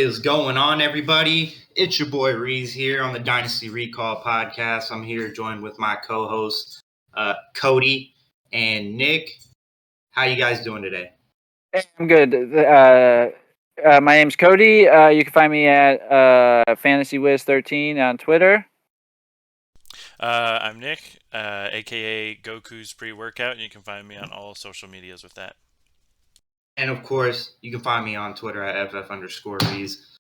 is going on, everybody? It's your boy Reez here on the Dynasty Recall podcast. I'm here joined with my co-hosts, Kody and Nick. How you guys doing today? I'm good. My name's Kody. You can find me at FantasyWiz13 on Twitter. I'm Nick, aka Goku's pre-workout, and you can find me on all social medias with that. And of course, you can find me on Twitter at ff_Reez.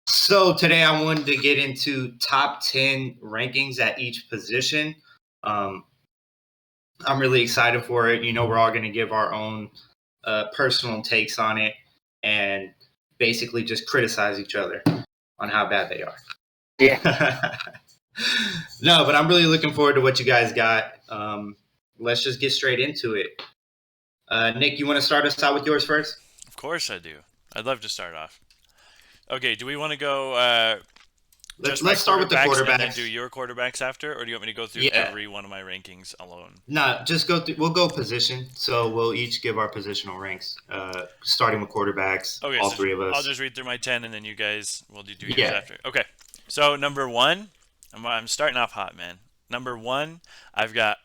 So today I wanted to get into top 10 rankings at each position. I'm really excited for it. You know, we're all going to give our own personal takes on it and basically just criticize each other on how bad they are. Yeah. No, but I'm really looking forward to what you guys got. Let's just get straight into it. Nick, you want to start us out with yours first? Of course I do. I'd love to start off. Okay, do we want to go Let's start with the quarterbacks. And then do your quarterbacks after, or do you want me to go through every one of my rankings alone? No, just go through. We'll go position. So we'll each give our positional ranks, starting with quarterbacks, okay, all three of us. I'll just read through my 10, and then you guys will do yours after. Okay, so number one, I'm starting off hot, man. Number one, I've got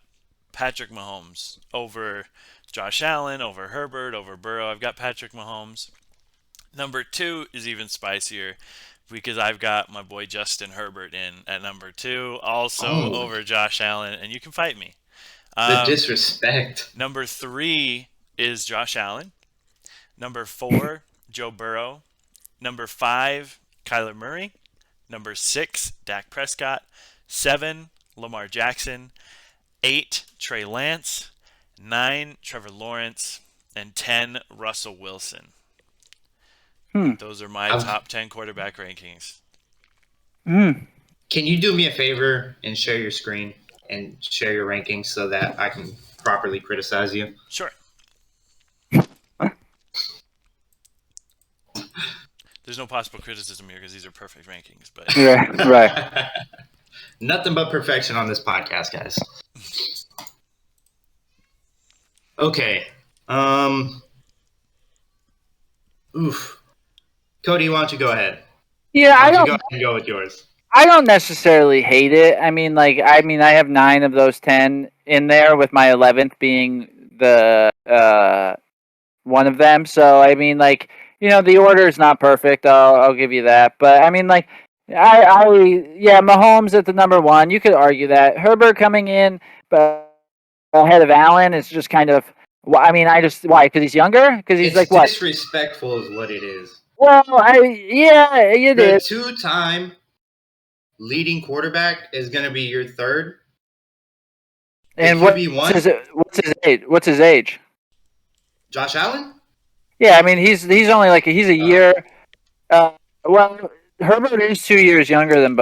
Patrick Mahomes over Josh Allen, over Herbert, over Burrow. I've got Patrick Mahomes. Number two is even spicier because I've got my boy Justin Herbert in at number two, also over Josh Allen, and you can fight me. The disrespect. Number three is Josh Allen. Number four, Joe Burrow. Number five, Kyler Murray. Number six, Dak Prescott. 7, Lamar Jackson. 8, Trey Lance. 9, Trevor Lawrence. And 10, Russell Wilson. Those are my top 10 quarterback rankings. Can you do me a favor and share your screen and share your rankings so that I can properly criticize you? Sure. There's no possible criticism here because these are perfect rankings. But right. Nothing but perfection on this podcast, guys. Okay. Kody, why don't you go ahead? Yeah, I don't. Go ahead and go with yours. I don't necessarily hate it. I mean, I have 9 of those 10 in there, with my 11th being the one of them. So I mean, the order is not perfect. I'll give you that. But I mean, Mahomes at the number one. You could argue that Herbert coming in, but ahead of Allen is just kind of. I mean, why? Because he's younger? Because he's what? Disrespectful is what it is. Well, it is. The two-time leading quarterback is going to be your third. And what's his age? Josh Allen? Yeah, I mean he's only he's a year. Herbert is 2 years younger than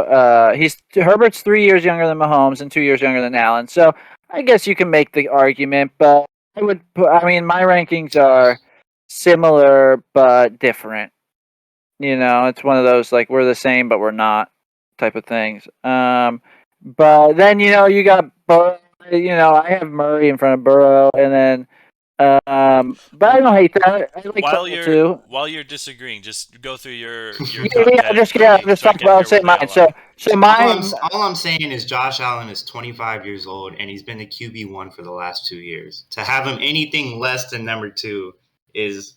Herbert's 3 years younger than Mahomes and 2 years younger than Allen. So I guess you can make the argument, but my rankings are similar but different. You know, it's one of those we're the same but we're not type of things. But then you got Burrow. I have Murray in front of Burrow, and then but I don't hate that. I like while you're disagreeing, just go through your just talk about mine. So mine. All I'm saying is Josh Allen is 25 years old and he's been the QB1 for the last 2 years. To have him anything less than number 2 is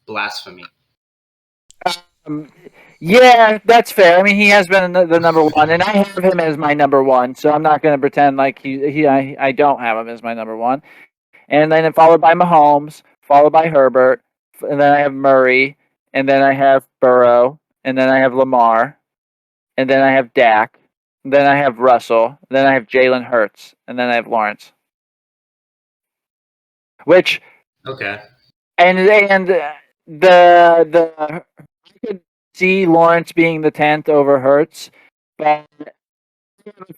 blasphemy. Yeah, that's fair. I mean, he has been the number one, and I have him as my number one, so I'm not going to pretend like I don't have him as my number one. And then followed by Mahomes, followed by Herbert, and then I have Murray, and then I have Burrow, and then I have Lamar, and then I have Dak, and then I have Russell, and then I have Jalen Hurts, and then I have Lawrence. Okay. And the I could see Lawrence being the 10th over Hurts, but I have a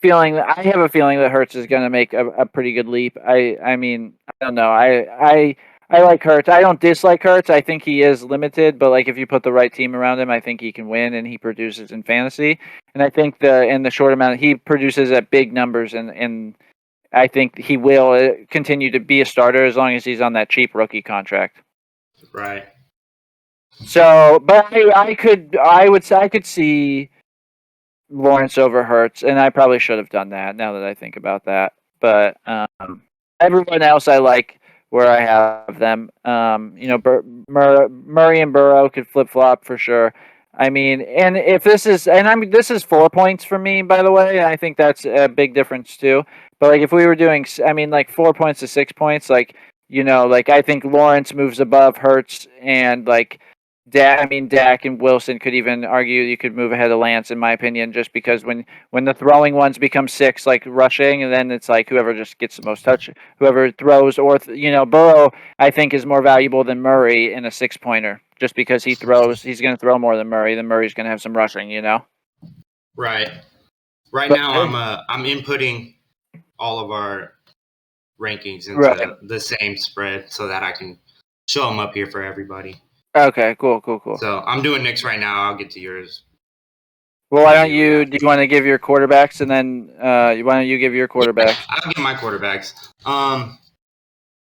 feeling that Hurts is going to make a pretty good leap. I mean, I don't know. I like Hurts. I don't dislike Hurts. I think he is limited, but if you put the right team around him, I think he can win, and he produces in fantasy. And I think in the short amount, he produces at big numbers, and I think he will continue to be a starter as long as he's on that cheap rookie contract. Right. So, but I could see Lawrence over Hurts, and I probably should have done that now that I think about that. But everyone else I like where I have them. Murray and Burrow could flip flop for sure. I mean, and if this is, and this is 4 points for me, by the way. I think that's a big difference too. But like, if we were doing, I mean, like 4 points to 6 points, like like I think Lawrence moves above Hurts, and like Dak and Wilson could even argue you could move ahead of Lance, in my opinion, just because when the throwing ones become six, like rushing, and then it's like whoever just gets the most touch, whoever throws, or Burrow, I think is more valuable than Murray in a 6 pointer, just because he's going to throw more than Murray. Then Murray's going to have some rushing. Right. Right now, I'm inputting all of our rankings into the same spread so that I can show them up here for everybody. Okay, cool. So I'm doing Nick's right now. I'll get to yours. Well, why don't you? Do you want to give your quarterbacks, and then why don't you give your quarterbacks? Yeah, I'll give my quarterbacks.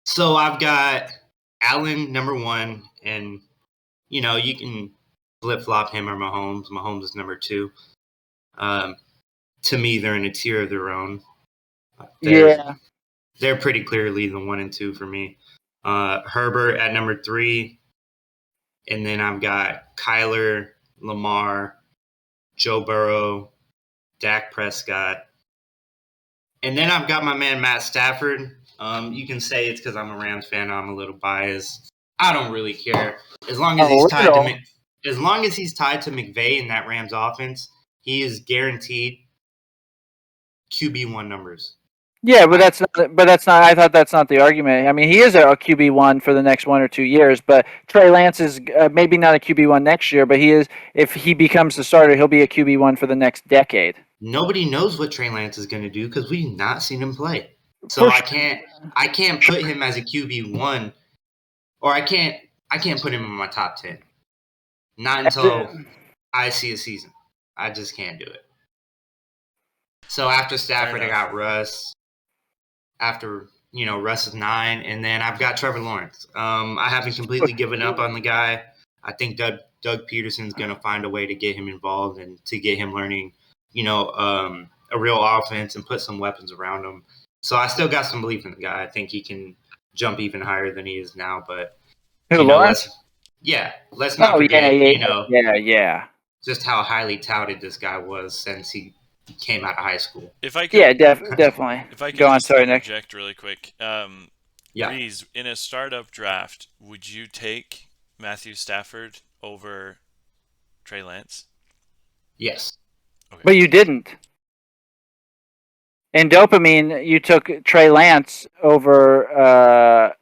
So I've got Allen number 1, and you can flip flop him or Mahomes. Mahomes is number 2. To me, they're in a tier of their own. They're pretty clearly the 1 and 2 for me. Herbert at number 3, and then I've got Kyler, Lamar, Joe Burrow, Dak Prescott, and then I've got my man Matt Stafford. You can say it's because I'm a Rams fan. I'm a little biased. I don't really care as long as he's tied to McVay in that Rams offense. He is guaranteed QB1 numbers. Yeah, but that's not. I thought that's not the argument. I mean, he is a QB1 for the next 1 or 2 years, but Trey Lance is maybe not a QB1 next year, but he is. If he becomes the starter, he'll be a QB1 for the next decade. Nobody knows what Trey Lance is going to do because we've not seen him play. So I can't put him as a QB1, or I can't put him in my top 10. Not until I see a season. I just can't do it. So after Stafford, I got Russ. After Russ is 9, and then I've got Trevor Lawrence. I haven't completely given up on the guy. I think Doug Peterson's going to find a way to get him involved and to get him learning, a real offense and put some weapons around him. So I still got some belief in the guy. I think he can jump even higher than he is now. But Lawrence? Let's not forget, just how highly touted this guy was since he came out of high school. If I could, definitely. If I could go on, sorry, Nick. Interject really quick. Reez, in a startup draft, would you take Matthew Stafford over Trey Lance? Yes. Okay. But you didn't. In Dopamine, you took Trey Lance over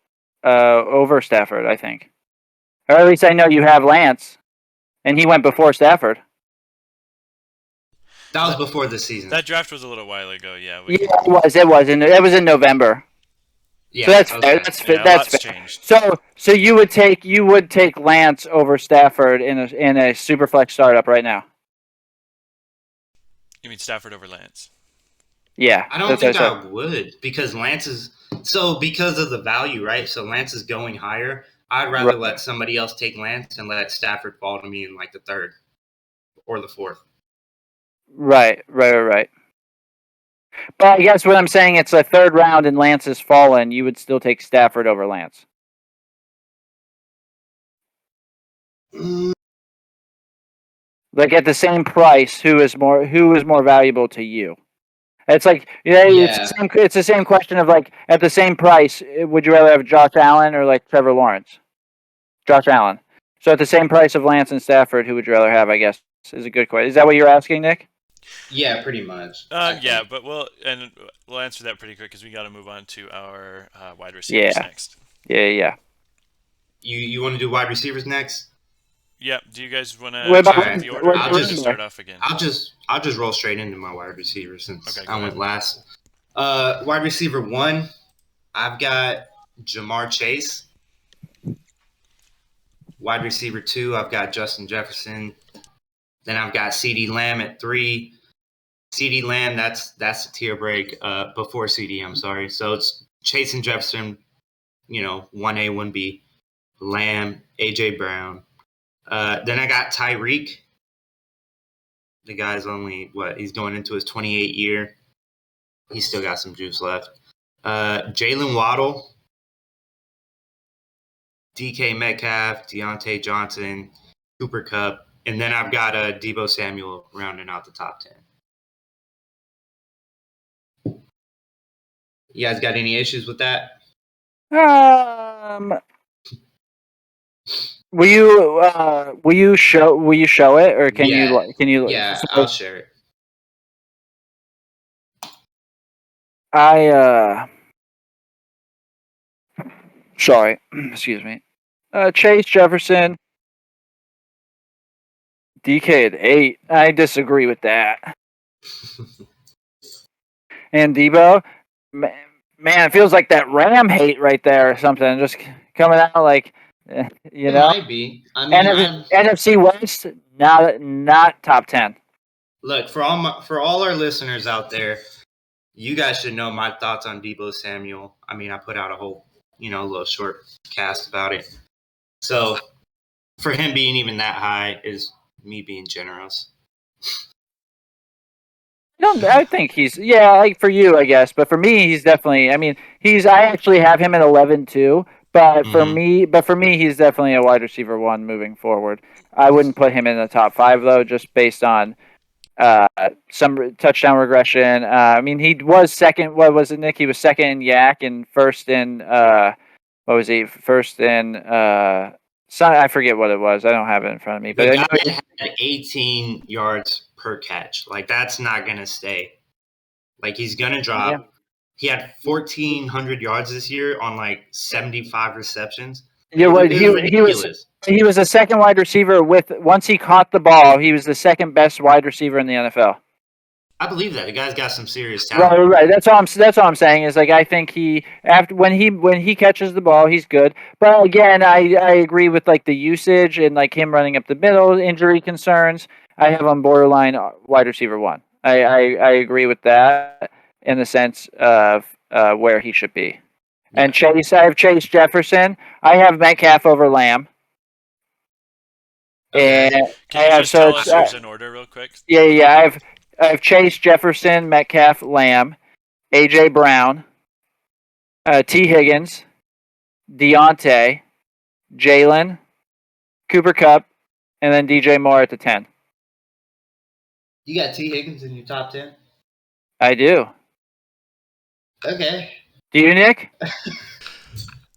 Stafford, I think. Or at least I know you have Lance, and he went before Stafford. That was before the season. That draft was a little while ago, yeah. It was. It was in November. Yeah, so that's fair. That's fair. Changed. So you would take Lance over Stafford in a Superflex startup right now. You mean Stafford over Lance? Yeah. I don't think I would, because Lance is because of the value, right? So Lance is going higher. I'd rather let somebody else take Lance and let Stafford fall to me in like the 3rd or the 4th. Right. But I guess what I'm saying, it's a 3rd round and Lance has fallen. You would still take Stafford over Lance. Like at the same price, who is more valuable to you? It's like it's the same question of like at the same price, would you rather have Josh Allen or like Trevor Lawrence? Josh Allen. So at the same price of Lance and Stafford, who would you rather have? I guess is a good question. Is that what you're asking, Nick? Yeah, pretty much. Yeah, but we'll answer that pretty quick because we got to move on to our wide receivers next. Yeah. You want to do wide receivers next? Yeah. Do you guys want to change the order? I'll just start off again. I'll just roll straight into my wide receiver since I went last. Wide receiver 1, I've got Jamar Chase. Wide receiver 2, I've got Justin Jefferson. Then I've got CeeDee Lamb at 3. CeeDee Lamb, that's a tier break before CeeDee, I'm sorry. So it's Chase and Jefferson, 1A, 1B. Lamb, A.J. Brown, Then I got Tyreek. The guy's only, he's going into his 28th year. He's still got some juice left. Jalen Waddle, DK Metcalf, Deontay Johnson, Cooper Kupp, and then I've got Deebo Samuel rounding out the top 10. You guys got any issues with that? Will you show it, or can you? Yeah, I'll share it. Sorry, excuse me. Chase Jefferson, DK at 8. I disagree with that. And Deebo, man, it feels like that Ram hate right there or something, just coming out like, It might be. I mean, NFC West, not top 10. Look, for all our listeners out there, you guys should know my thoughts on Deebo Samuel. I mean, I put out a whole, little short cast about it. So, for him being even that high is me being generous. I think he's like for you, I guess, but for me, he's definitely. I mean, I actually have him at 11 too. But for me, he's definitely a wide receiver 1 moving forward. I wouldn't put him in the top 5 though, just based on some touchdown regression. I mean, he was second. What was it, Nick? He was second in Yak and first in what was he? First in I forget what it was. I don't have it in front of me. But the guy had 18 yards per catch. Like, that's not gonna stay. Like, he's gonna drop. Yeah. He had 1,400 yards this year on like 75 receptions. Yeah, he was a second wide receiver once he caught the ball, he was the second best wide receiver in the NFL. I believe that. The guy's got some serious talent. Right. That's all I'm saying is, like, I think when he catches the ball, he's good. But again, I agree with like the usage and like him running up the middle, injury concerns. I have him borderline wide receiver 1. I agree with that in the sense of where he should be. Yeah. And Chase, I have Chase Jefferson. I have Metcalf over Lamb. Okay. And can you just tell us yours in order real quick? Yeah. I have Chase Jefferson, Metcalf, Lamb, AJ Brown, T Higgins, Deontay, Jalen, Cooper Kupp, and then DJ Moore at the 10. You got T Higgins in your top 10? I do. Okay. Do you, Nick?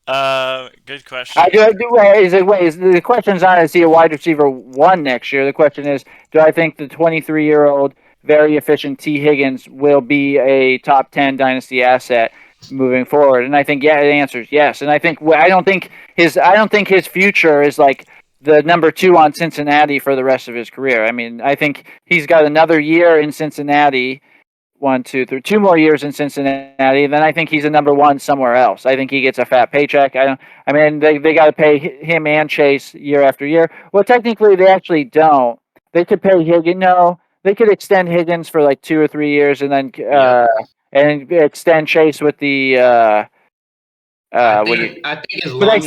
Good question. I do. The question's not, is he a wide receiver 1 next year? The question is, do I think the 23-year-old, very efficient T Higgins will be a top 10 dynasty asset moving forward? And I think, the answer is yes. And I don't think his future is like the number 2 on Cincinnati for the rest of his career. I mean, I think he's got another year in Cincinnati. 1, 2, 3, 2 more years in Cincinnati, then I think he's a number 1 somewhere else. I think he gets a fat paycheck. They got to pay him and Chase year after year. Well, technically, they actually don't. They could pay Higgins. No, they could extend Higgins for like 2 or 3 years, and then and extend Chase with the. I think as long as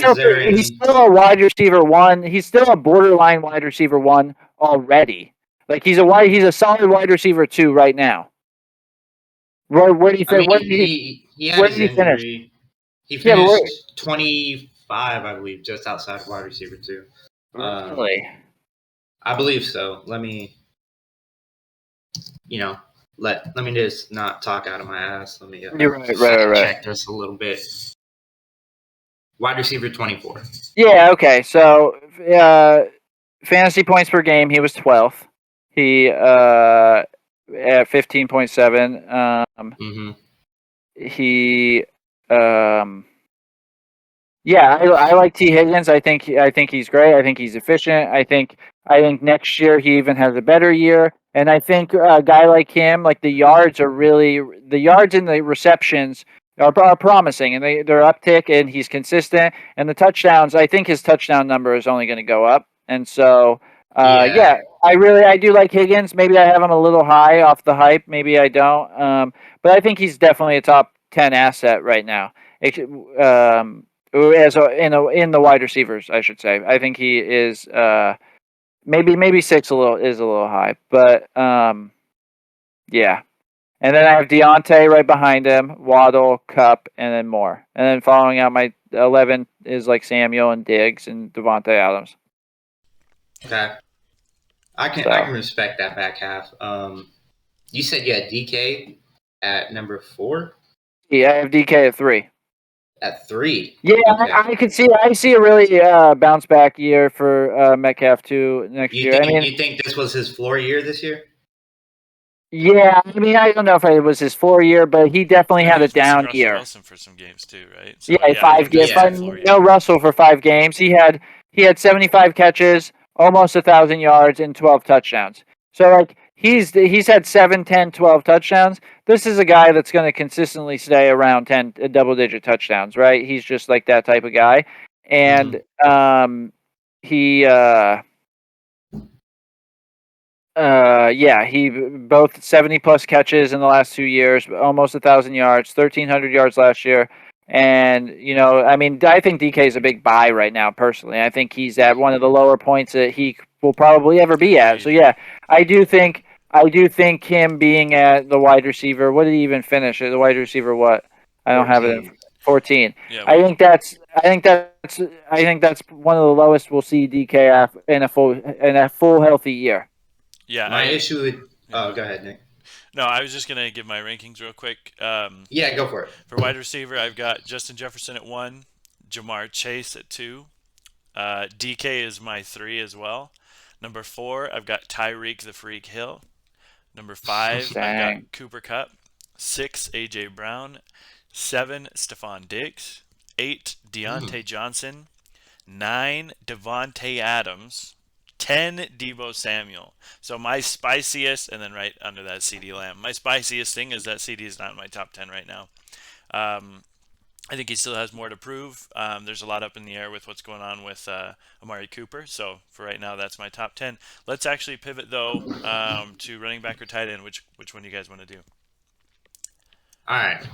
he's still a wide receiver 1. He's still a borderline wide receiver 1 already. Like, he's a solid wide receiver 2 right now. Where did he finish? Where did he finish? He finished 25, I believe, just outside of wide receiver 2. Really? I believe so. Let me, let me just not talk out of my ass. Let me You're right. Check this a little bit. Wide receiver 24. Yeah. Okay. So, fantasy points per game, he was 12th. He at 15.7. He I like T Higgins. I think he's great. I think he's efficient. I think next year he even has a better year. And I think a guy like him, like the yards and the receptions are promising, and they're uptick, and he's consistent. And the touchdowns, I think his touchdown number is only going to go up. And so I do like Higgins. Maybe I have him a little high off the hype. Maybe I don't. But I think he's definitely a top 10 asset right now. In the wide receivers, I should say. I think he is maybe 6 is a little high, but yeah. And then I have Deontay right behind him, Waddle, Cup, and then more. And then following out my 11 is like Samuel and Diggs and Devontae Adams. Okay. I can respect that back half. You said you had DK at number 4? Yeah, I have DK at 3. At 3? Yeah, okay. I see a really bounce back year for Metcalf too next year. You think this was his floor year this year? Yeah, I mean, I don't know if it was his floor year, but he definitely had a down Russell year. Wilson for some games too, right? So, yeah, 5 games. No Russell for 5 games. He had 75 catches, almost 1,000 yards, and 12 touchdowns. So like he's had 7, 10, 12 touchdowns. This is a guy that's going to consistently stay around 10 double-digit touchdowns, right? He's just like that type of guy, and he. He both 70 plus catches in the last 2 years, almost 1,000 yards, 1,300 yards last year. And, I mean, I think DK is a big buy right now, personally. I think he's at one of the lower points that he will probably ever be at. So, yeah, I do think him being at the wide receiver, what did he even finish? The wide receiver, what? I don't 14. have it. 14. Yeah, I think that's one of the lowest we'll see DK in a full healthy year. Yeah. My issue with go ahead, Nick. No, I was just gonna give my rankings real quick. Yeah, go for it. For wide receiver, I've got Justin Jefferson at 1, Jamar Chase at 2. DK is my 3 as well. Number 4, I've got Tyreek the Freak Hill. Number 5, I've got Cooper Kupp. 6, AJ Brown. 7, Stephon Diggs. 8, Deontay Johnson. 9, Devontae Adams. 10, Deebo Samuel. So my spiciest, and then right under that, CeeDee Lamb. My spiciest thing is that CD is not in my top 10 right now. I think he still has more to prove. There's a lot up in the air with what's going on with Amari Cooper. So for right now, that's my top 10. Let's actually pivot, though, to running back or tight end. Which one do you guys want to do? All right.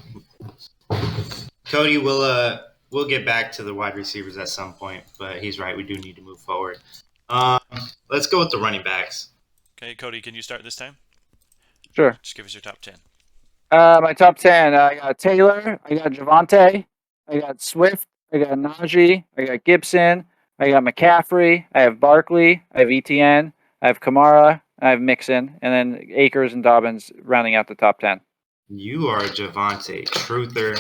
Cody, we'll get back to the wide receivers at some point, but he's right. We do need to move forward. Let's go with the running backs. Okay, Cody, can you start this time? Sure. Just give us your top 10. My top 10, I got Taylor, I got Javonte, I got Swift, I got Najee, I got Gibson, I got McCaffrey, I have Barkley, I have ETN, I have Kamara, I have Mixon, and then Akers and Dobbins rounding out the top 10. You are a Javonte truther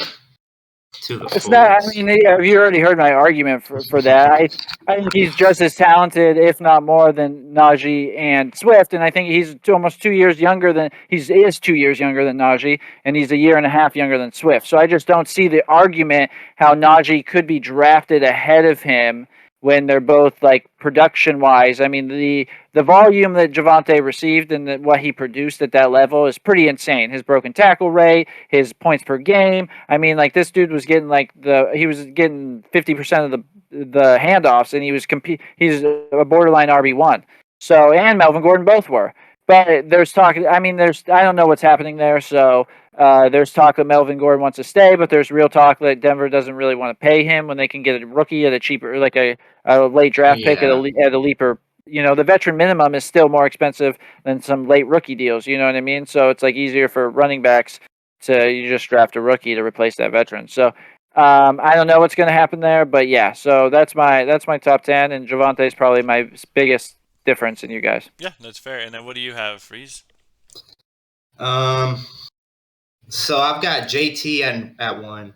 to the fullest. I mean, you already heard my argument for that. I think he's just as talented, if not more, than Najee and Swift, and I think he's almost 2 years younger than he is 2 years younger than Najee, and he's a year and a half younger than Swift. So I just don't see the argument how Najee could be drafted ahead of him when they're both like production wise. I mean, the volume that Javonte received and what he produced at that level is pretty insane. His broken tackle rate, his points per game. I mean, like this dude was getting he was getting 50% of the handoffs, and he's a borderline RB1. So, and Melvin Gordon both were. But there's talk. I mean, I don't know what's happening there. So there's talk that Melvin Gordon wants to stay, but there's real talk that Denver doesn't really want to pay him when they can get a rookie at a cheaper, like a late draft pick at a leaper. The veteran minimum is still more expensive than some late rookie deals. You know what I mean? So it's like easier for running backs you just draft a rookie to replace that veteran. So I don't know what's going to happen there, but yeah. So that's my top 10, and Javonte is probably my biggest difference in you guys. Yeah, that's fair. And then what do you have, Reez? So I've got JT at 1,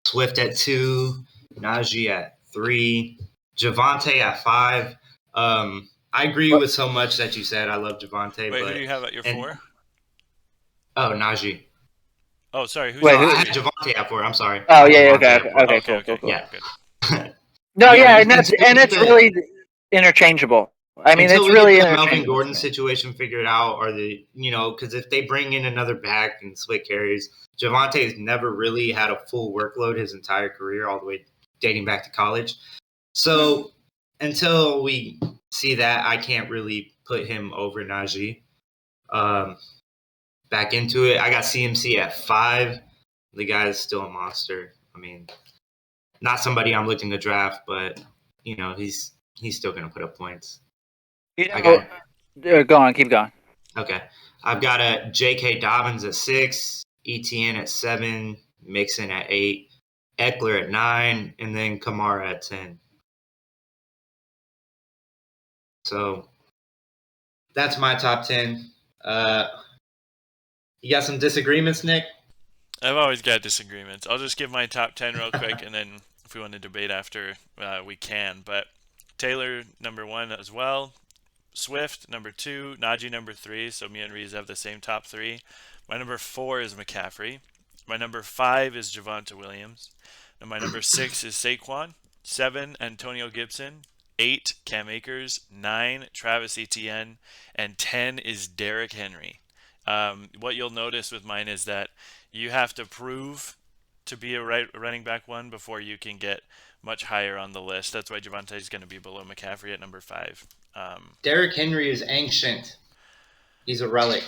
Swift at 2, Najee at 3, Javonte at 5. I agree with so much that you said. I love Javonte. Wait, who do you have at your 4? Oh, Najee. Oh, sorry. I had Javonte at 4. I'm sorry. Oh, yeah. Okay. Cool. Yeah. No, yeah, and it's really interchangeable. I mean, it's really the Melvin Gordon situation figured out, or because if they bring in another back and split carries, Javonte has never really had a full workload his entire career, all the way dating back to college. So until we see that, I can't really put him over Najee. Back into it, I got CMC at 5. The guy is still a monster. I mean, not somebody I'm looking to draft, but he's still going to put up points. Go on, keep going. Okay. I've got a J.K. Dobbins at 6, ETN at 7, Mixon at 8, Eckler at 9, and then Kamara at 10. So that's my top 10. You got some disagreements, Nick? I've always got disagreements. I'll just give my top 10 real quick, and then if we want to debate after, we can. But Taylor, number 1 as well. Swift, number 2. Najee, number 3. So me and Reez have the same top 3. My number 4 is McCaffrey. My number 5 is Javonte Williams. And my number 6 is Saquon. 7, Antonio Gibson. 8, Cam Akers. 9, Travis Etienne. And 10 is Derrick Henry. What you'll notice with mine is that you have to prove to be a running back 1 before you can get much higher on the list. That's why Javonte is going to be below McCaffrey at number 5. Derrick Henry is ancient. He's a relic.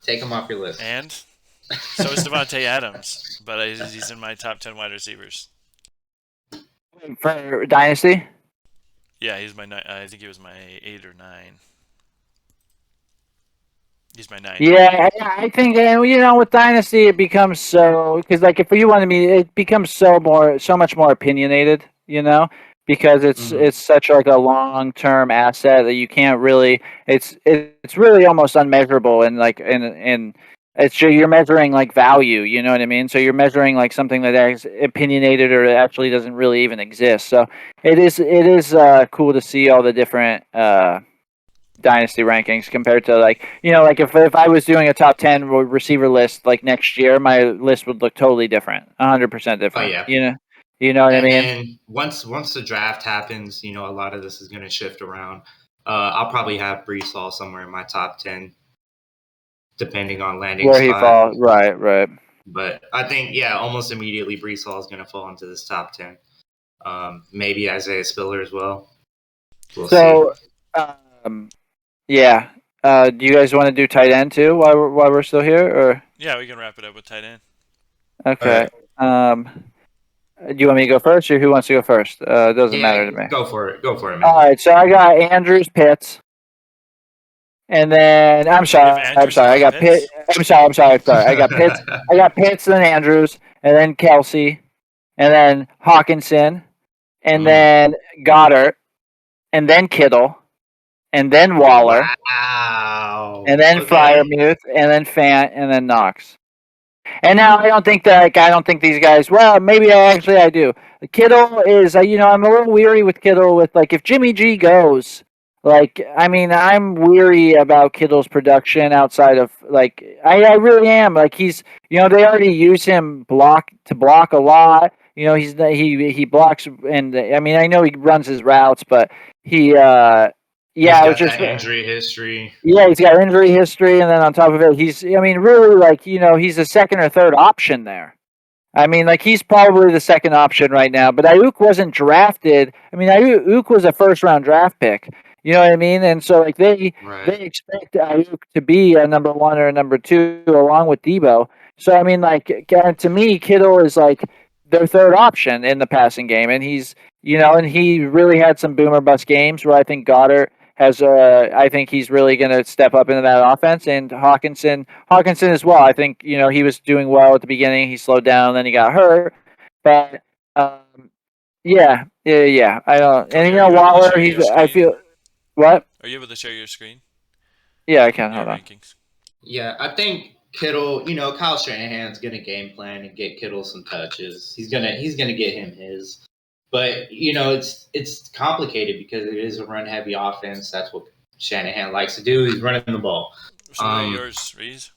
Take him off your list. And so is Devontae Adams, but he's in my top 10 wide receivers. For Dynasty? Yeah, he's my 9. I think he was my 8 or 9. He's my 9. Yeah, I think with Dynasty it becomes so because like if you wanted me, it becomes so much more opinionated, because it's such like a long-term asset that you can't really. It's really almost unmeasurable and like and it's you're measuring like value, you know what I mean? So you're measuring like something that is opinionated or actually doesn't really even exist. So it is cool to see all the different Dynasty rankings compared to like if I was doing a top 10 receiver list like next year, my list would look totally different, 100% different. Oh yeah, you know what I mean. And once the draft happens, a lot of this is going to shift around. I'll probably have Brees Hall somewhere in my top 10, depending on landing where spot. he falls. Right. But I think almost immediately Brees Hall is going to fall into this top 10. Maybe Isaiah Spiller as well. We'll see. Yeah. Do you guys want to do tight end too while we're still here, or? Yeah, we can wrap it up with tight end. Okay. Right. Do you want me to go first, or who wants to go first? It doesn't matter to me. Go for it, man. All right. So I got Andrews, Pitts, and then I'm sorry. I got Pitt. I'm sorry. I got Pitts. I got Pitts, then Andrews, and then Kelsey, and then Hawkinson, and then Goddard, and then Kittle. And then Waller. Wow. And then Freiermuth, and then Fant, and then Knox. And now I don't think these guys. Well, maybe I do. Kittle is, I'm a little weary with Kittle. With like, if Jimmy G goes, I'm weary about Kittle's production outside of like, I really am. Like he's, they already use him to block a lot. He blocks, and I know he runs his routes, but he. Yeah, he's got just injury history. Yeah, he's got injury history, and then on top of it, he's really like he's a second or third option there. He's probably the second option right now. But Ayuk wasn't drafted. Ayuk was a first round draft pick. You know what I mean? And so like they expect Ayuk to be a number 1 or a number 2 along with Debo. So to me, Kittle is like their third option in the passing game, and he's and he really had some boomer bust games where I think Goddard has I think he's really going to step up into that offense, and Hawkinson as well. I think he was doing well at the beginning. He slowed down, then he got hurt. But yeah. I don't. And Waller, I feel what? Are you able to share your screen? Yeah, I can. Hold on. Rankings. Yeah, I think Kittle. Kyle Shanahan's going to game plan and get Kittle some touches. He's gonna get him his. But it's complicated because it is a run-heavy offense. That's what Shanahan likes to do. He's running the ball. So what are yours, Reez?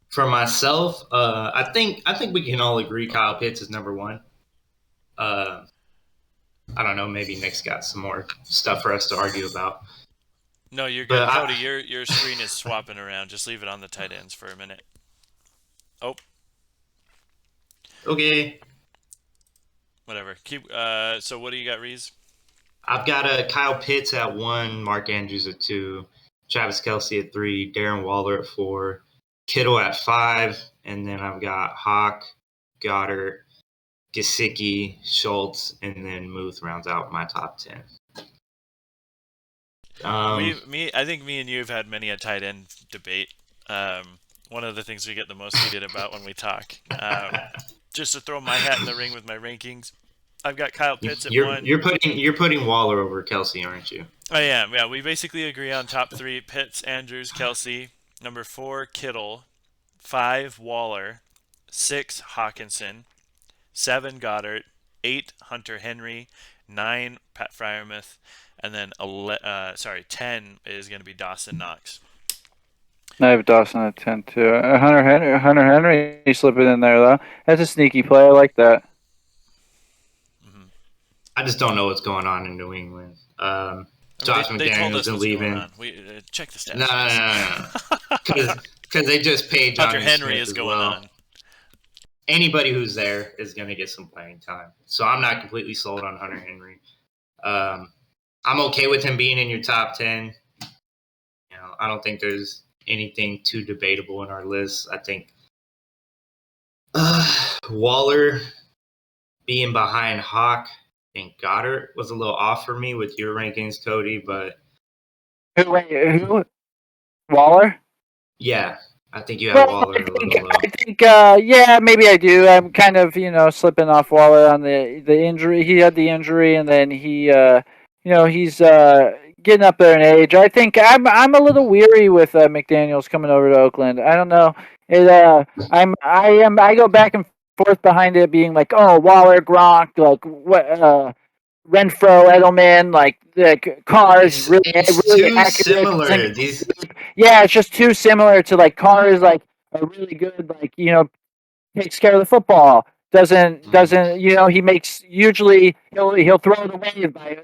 For myself, I think we can all agree Kyle Pitts is number 1. I don't know. Maybe Nick's got some more stuff for us to argue about. No, you're good, Kody. Your screen is swapping around. Just leave it on the tight ends for a minute. Oh. Okay. Whatever. Keep. So what do you got, Reez? I've got Kyle Pitts at 1, Mark Andrews at 2, Travis Kelsey at 3, Darren Waller at 4, Kittle at 5, and then I've got Hawk, Goddard, Gesicki, Schultz, and then Muth rounds out my top 10. I think me and you have had many a tight end debate. One of the things we get the most heated about when we talk. Just to throw my hat in the ring with my rankings, I've got Kyle Pitts at 1. You're putting Waller over Kelsey, aren't you? I am. Yeah, we basically agree on top 3: Pitts, Andrews, Kelsey. Number 4, Kittle. 5, Waller. 6, Hawkinson. 7, Goddard. 8, Hunter Henry. 9, Pat Fryermuth. And then 10 is going to be Dawson Knox. I have Dawson at 10 too. Hunter Henry slipping in there though. That's a sneaky play. I like that. Mm-hmm. I just don't know what's going on in New England. Josh McDaniels is leaving. Check the stats. No. Because they just paid Johnny Hunter Henry Smith is going on. Anybody who's there is going to get some playing time. So I'm not completely sold on Hunter Henry. I'm okay with him being in your top 10. I don't think there's anything too debatable in our list. I think Waller being behind Hawk and Goddard was a little off for me with your rankings, Kody. But who? Waller? Yeah, I think you have Waller a little low. I think, yeah, maybe I do. I'm kind of, slipping off Waller on the injury. He had the injury, and then he, he's getting up there in age. I think I'm a little weary with McDaniels coming over to Oakland. I don't know. I go back and forth behind it, being like, oh, Waller, Gronk, like what, Renfro, Edelman, like the cars, it's really too accurate. Similar. Yeah, it's just too similar to like cars, like a really good, like takes care of the football. Doesn't he makes usually he'll throw it away by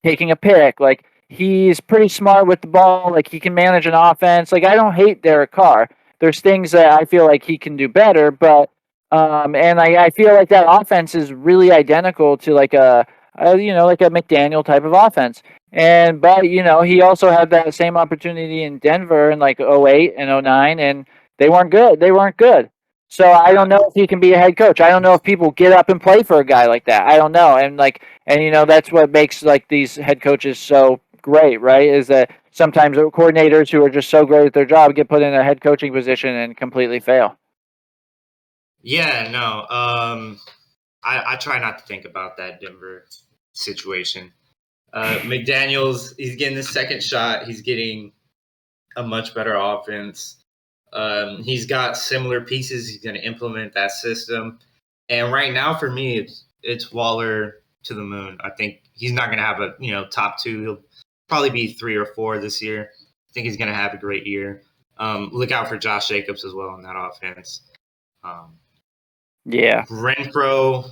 taking a pick. Like he's pretty smart with the ball. Like he can manage an offense. Like I don't hate Derek Carr. There's things that I feel like he can do better, but and I feel like that offense is really identical to like a McDaniel type of offense. But he also had that same opportunity in Denver in like 08 and 09, and they weren't good. So I don't know if he can be a head coach. I don't know if people get up and play for a guy like that. I don't know. And that's what makes like these head coaches so great, right? Is that sometimes coordinators who are just so great at their job get put in a head coaching position and completely fail. Yeah, no. I try not to think about that Denver situation. McDaniels, he's getting the second shot. He's getting a much better offense. He's got similar pieces. He's going to implement that system. And right now, for me, it's Waller to the moon. I think he's not going to have a top 2. He'll probably be 3 or 4 this year. I think he's going to have a great year. Look out for Josh Jacobs as well in that offense. Yeah, Renfro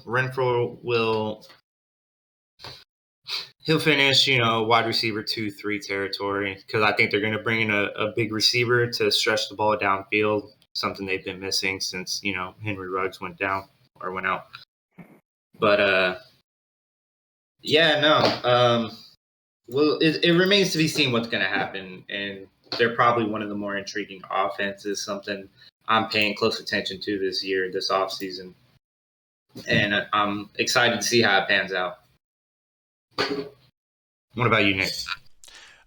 he'll finish, wide receiver 2-3 territory, because I think they're going to bring in a big receiver to stretch the ball downfield, something they've been missing since, Henry Ruggs went out. But, yeah, no. Well, it remains to be seen what's going to happen, and they're probably one of the more intriguing offenses, something I'm paying close attention to this offseason. And I'm excited to see how it pans out. What about you, Nick?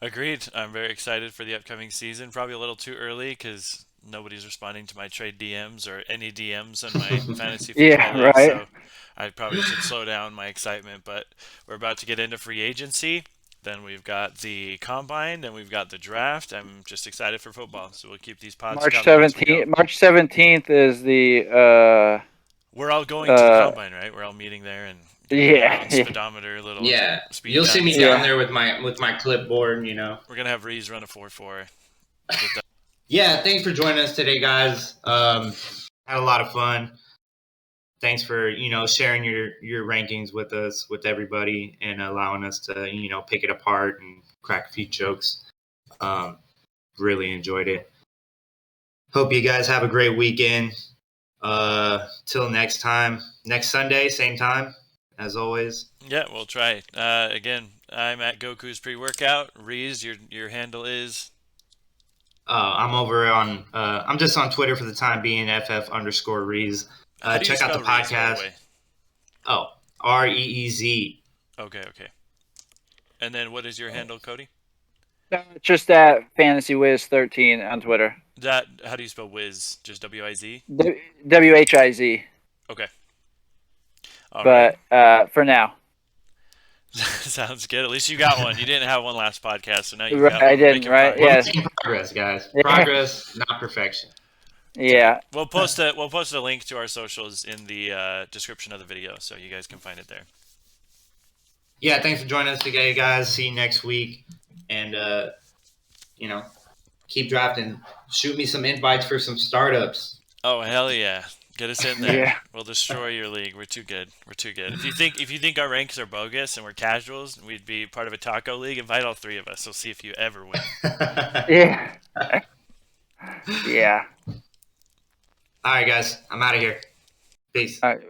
Agreed. I'm very excited for the upcoming season. Probably a little too early because nobody's responding to my trade DMs or any DMs on my fantasy football league, right. so I probably should slow down my excitement. But we're about to get into free agency. Then we've got the combine, and we've got the draft. I'm just excited for football, so we'll keep these pods March 17th. March 17th is the. We're all going to the combine, right? We're all meeting there and speedometer little. Yeah, speed you'll see me down there with my clipboard. We're gonna have Reez run a 4.4. Yeah, thanks for joining us today, guys. Had a lot of fun. Thanks for sharing your rankings with us, with everybody, and allowing us to pick it apart and crack a few jokes. Really enjoyed it. Hope you guys have a great weekend. Till next time, next Sunday, same time as always. Yeah, we'll try. Again, I'm at Goku's pre-workout. Reez, your handle is. I'm over on. I'm just on Twitter for the time being. FF_Reez. Check out the podcast. Reez, oh, REEZ. Okay. And then what is your handle, Kody? Just at Fantasy Wiz 13 on Twitter. That how do you spell Wiz? Just WIZ? WHIZ. Okay. All but right. For now. Sounds good. At least you got one. You didn't have one last podcast, so now you Right, got one. I didn't, right? We're Yes. making progress, guys. Yeah. Progress, not perfection. Yeah. We'll post a link to our socials in the description of the video, so you guys can find it there. Yeah, thanks for joining us today, guys. See you next week, and keep drafting. Shoot me some invites for some startups. Oh hell yeah! Get us in there. Yeah. We'll destroy your league. We're too good. We're too good. If you think our ranks are bogus and we're casuals, and we'd be part of a taco league. Invite all three of us. We'll see if you ever win. Yeah. Yeah. All right, guys. I'm out of here. Peace. All right.